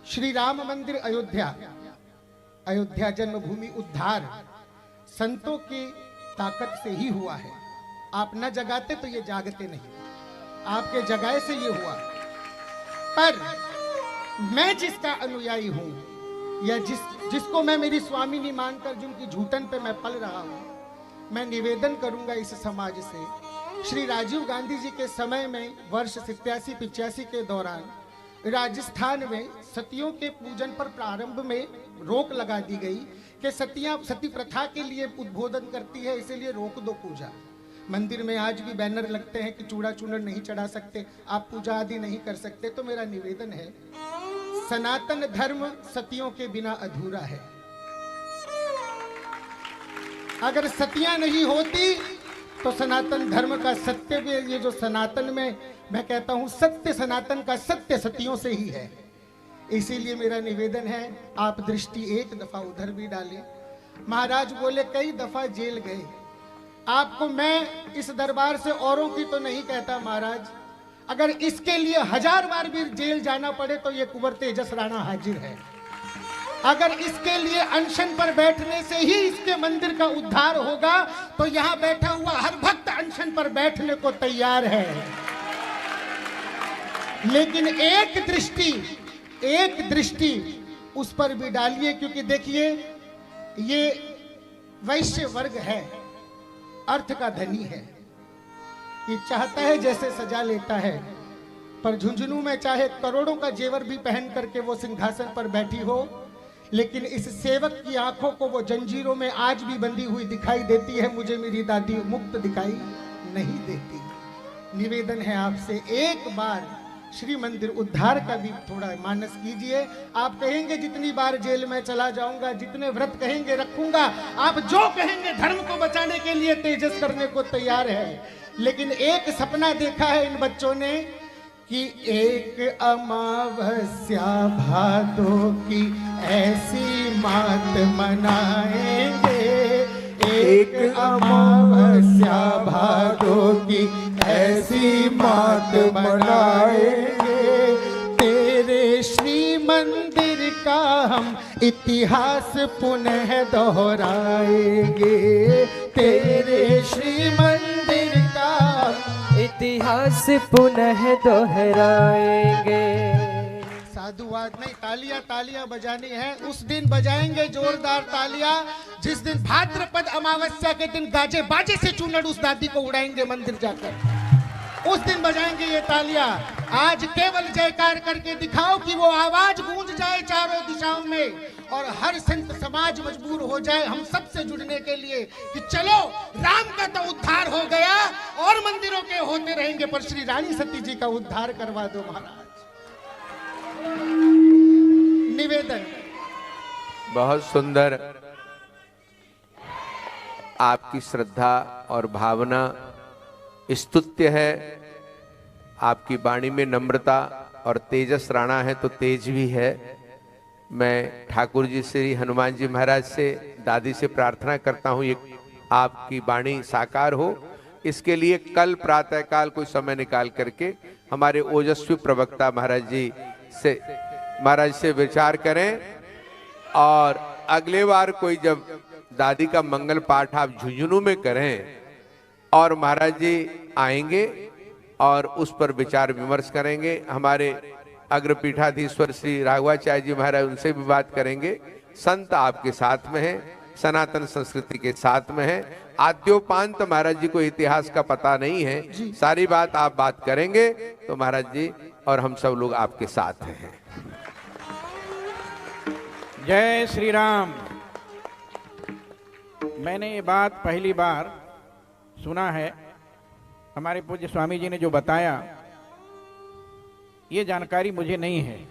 श्री राम मंदिर अयोध्या, अयोध्या जन्मभूमि उद्धार संतों की ताकत से ही हुआ है। आप न जगाते तो ये जागते नहीं, आपके जगाए से ये हुआ। पर मैं जिसका अनुयायी हूं या जिसको मैं मेरी स्वामिनी मानकर जिनकी झूठन पे मैं पल रहा हूं, मैं निवेदन करूंगा इस समाज से। श्री राजीव गांधी जी के समय में वर्ष 87-85 के दौरान राजस्थान में सतियों के पूजन पर प्रारंभ में रोक लगा दी गई कि सतियां सती प्रथा के लिए उद्बोधन करती है, इसीलिए रोक दो पूजा। मंदिर में आज भी बैनर लगते हैं कि चूड़ा चूनर नहीं चढ़ा सकते, आप पूजा आदि नहीं कर सकते। तो मेरा निवेदन है, सनातन धर्म सतियों के बिना अधूरा है। अगर सतियां नहीं होती तो सनातन धर्म का सत्य भी, ये जो सनातन में मैं कहता हूं सत्य, सनातन का सत्य सतियों से ही है। इसीलिए मेरा निवेदन है, आप दृष्टि एक दफा उधर भी डालें। महाराज बोले कई दफा जेल गए। आपको मैं इस दरबार से औरों की तो नहीं कहता महाराज, अगर इसके लिए 1000 बार भी जेल जाना पड़े तो ये कुंवर तेजस राणा हाजिर है। अगर इसके लिए अनशन पर बैठने से ही इसके मंदिर का उद्धार होगा तो यहां बैठा हुआ हर भक्त अनशन पर बैठने को तैयार है। लेकिन एक दृष्टि उस पर भी डालिए, क्योंकि देखिए ये वैश्य वर्ग है, अर्थ का धनी है। ये चाहता है जैसे सजा लेता है, पर झुंझुनू में चाहे करोड़ों का जेवर भी पहन करके वो सिंहासन पर बैठी हो, लेकिन इस सेवक की आंखों को वो जंजीरों में आज भी बंधी हुई दिखाई देती है। मुझे मेरी दादी मुक्त दिखाई नहीं देती। निवेदन है आपसे, एक बार श्री मंदिर उद्धार का भी थोड़ा मानस कीजिए। आप कहेंगे जितनी बार जेल में चला जाऊंगा, जितने व्रत कहेंगे रखूंगा, आप जो कहेंगे धर्म को बचाने के लिए तेजस करने को तैयार है। लेकिन एक सपना देखा है इन बच्चों ने कि एक अमावस्या भादो की ऐसी मात मनाएंगे, एक अमावस्या भादो की ऐसी मात मनाएंगे, तेरे श्री मंदिर का हम इतिहास पुनः दोहराएंगे, तेरे श्री मंदिर का इतिहास पुनः दोहराएंगे। साधुवाद नहीं, तालियां तालियां बजानी है। उस दिन बजाएंगे जोरदार तालियां जिस दिन भाद्रपद अमावस्या के दिन गाजे बाजे से चूनड़ उस दादी को उड़ाएंगे मंदिर जाकर, उस दिन बजाएंगे ये तालियां। आज केवल जयकार करके दिखाओ कि वो आवाज गूंज जाए चारों दिशाओं में और हर संत समाज मजबूर हो जाए हम सबसे जुड़ने के लिए कि चलो राम का तो उद्धार हो गया और मंदिरों के होते रहेंगे, पर श्री रानी सती जी का उद्धार करवा दो महाराज। निवेदन। बहुत सुंदर आपकी श्रद्धा और भावना स्तुत्य है। आपकी वाणी में नम्रता और तेजस राणा है तो तेज भी है। मैं ठाकुर जी श्री हनुमान जी महाराज से, दादी से प्रार्थना करता हूँ ये आपकी वाणी साकार हो। इसके लिए कल प्रातःकाल कोई समय निकाल करके हमारे ओजस्वी प्रवक्ता महाराज से विचार करें, और अगले बार कोई जब दादी का मंगल पाठ आप झुंझुनू में करें और महाराज जी आएंगे और उस पर विचार विमर्श करेंगे। हमारे अग्रपीठाधीश्वर श्री राघवाचार्य जी महाराज, उनसे भी बात करेंगे। संत आपके साथ में है, सनातन संस्कृति के साथ में है। आद्योपांत महाराज जी को इतिहास का पता नहीं है, सारी बात आप बात करेंगे तो महाराज जी और हम सब लोग आपके साथ हैं। जय श्री राम। मैंने ये बात पहली बार सुना है, हमारे पूज्य स्वामी जी ने जो बताया ये जानकारी मुझे नहीं है,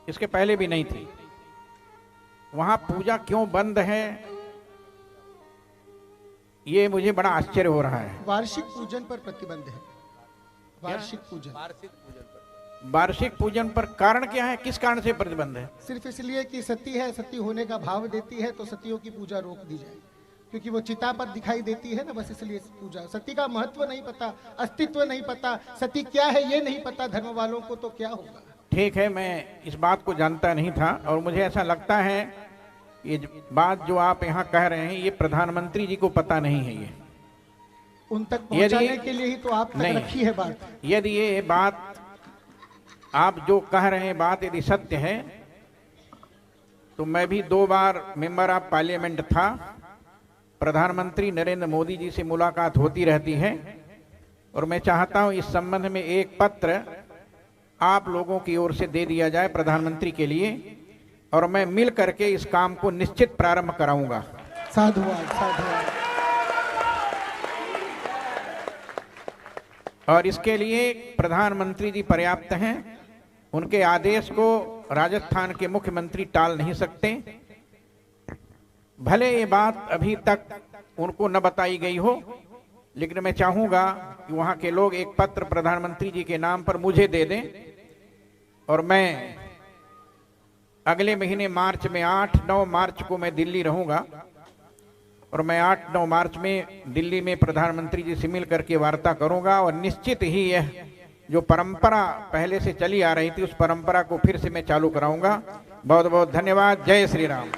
इसके पहले भी नहीं थी। वहां पूजा क्यों बंद है ये मुझे बड़ा आश्चर्य हो रहा है। वार्षिक पूजन पर प्रतिबंध है। वार्षिक पूजन पर कारण क्या है, किस कारण से प्रतिबंध है? सिर्फ इसलिए कि सती है, सती होने का भाव देती है तो सतियों की पूजा रोक दी जाए, क्योंकि वो चिता पर दिखाई देती है ना, बस इसलिए पूजा। सती का महत्व नहीं पता, अस्तित्व नहीं पता, सती क्या है ये नहीं पता धर्म वालों को, तो क्या होगा। ठीक है, मैं इस बात को जानता नहीं था और मुझे ऐसा लगता है ये बात जो आप यहाँ कह रहे हैं ये प्रधानमंत्री जी को पता नहीं है। ये उन तक पहुंचाने के लिए ही तो आप तक नहीं, रखी है बात। यदि ये बात आप जो कह रहे हैं बात यदि सत्य है तो मैं भी 2 बार मेंबर ऑफ पार्लियामेंट था। प्रधानमंत्री नरेंद्र मोदी जी से मुलाकात होती रहती है और मैं चाहता हूं इस संबंध में एक पत्र आप लोगों की ओर से दे दिया जाए प्रधानमंत्री के लिए और मैं मिल करके इस काम को निश्चित प्रारंभ कराऊंगा। साधुवाद, साधुवाद। और इसके लिए प्रधानमंत्री जी पर्याप्त हैं। उनके आदेश को राजस्थान के मुख्यमंत्री टाल नहीं सकते। भले ये बात अभी तक उनको न बताई गई हो, लेकिन मैं चाहूंगा कि वहां के लोग एक पत्र प्रधानमंत्री जी के नाम पर मुझे दे दें और मैं अगले महीने मार्च में 8-9 मार्च को मैं दिल्ली रहूंगा और मैं 8-9 मार्च में दिल्ली में प्रधानमंत्री जी से मिल करके वार्ता करूंगा और निश्चित ही यह जो परंपरा पहले से चली आ रही थी उस परंपरा को फिर से मैं चालू कराऊंगा। बहुत बहुत धन्यवाद। जय श्री राम।